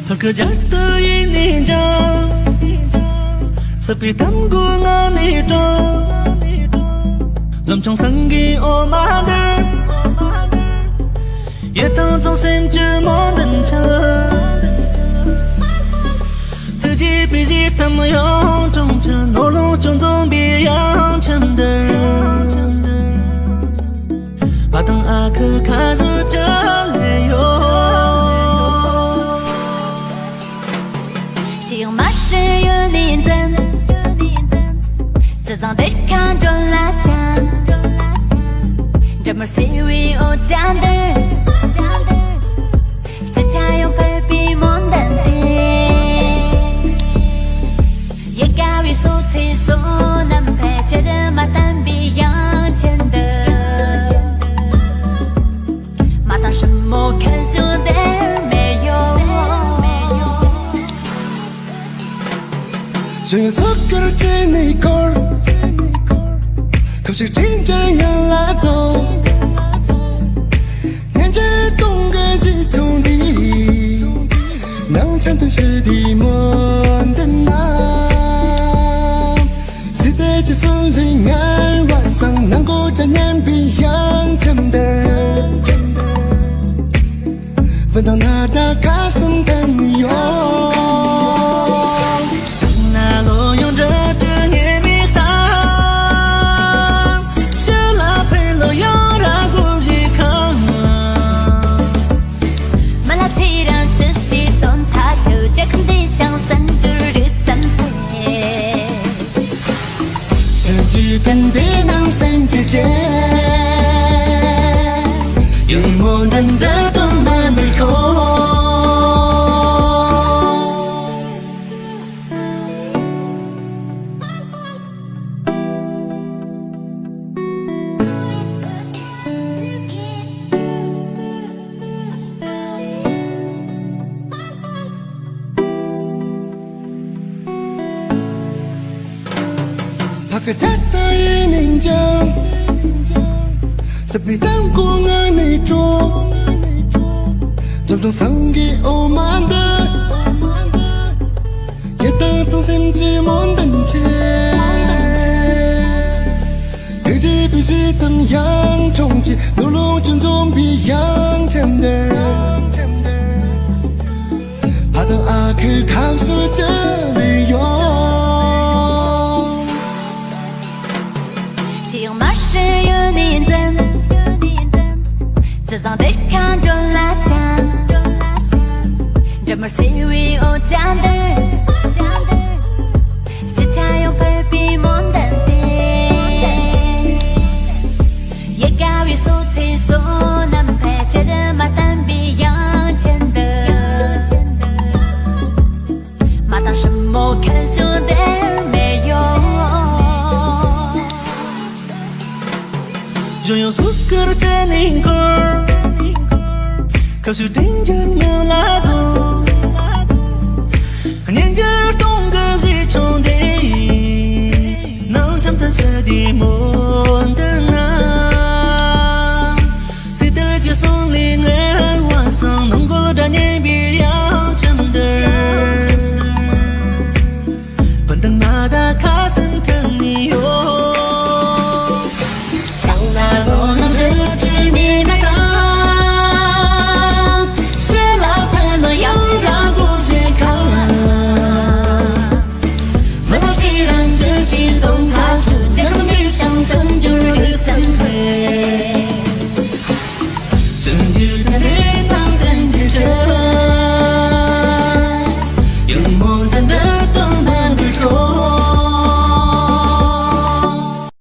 Terkejar ini jam Sepi tamku ngani trong Dòng trong sân ghi ô má đơ Ye tao trong xem chưa món đần chờ Thứ gì bị gì tâm yong trong chờ Nô lô trong dòng bị yang châm đơ Bà tăng à khứ khá dư chớ lệ yo Chỉ用mắt是有灵灯这种得看着拉响这么细微哦家的只差用飞比梦等的也高于所提所能陪着人马单比样前的马当什么看书的没有想要所有的真理歌可是真正人来走念着东个是从地能真的是地梦的那是的这森林爱晚上能够在眼皮样真的闻到那的卡森的你哦等的能生之间有我能的都蛮美好Terjatuh ini jam Sepi tamku ngani tro Dòng trong sân ghi ô màn đơ Ye tao trong xem chi món đần chê Thứ gì bị gì tâm yang trong chi Nô lô chân dông bị yang chém đơ Phá tao à khứ khám sư chớ lì yo只用mắt是有灵灯这种得看着拉响这么细微哦家的只差用飞比梦等的也高于所提所能陪着人马单比样前的马当什么看书的没有拥有所有的真理歌可是真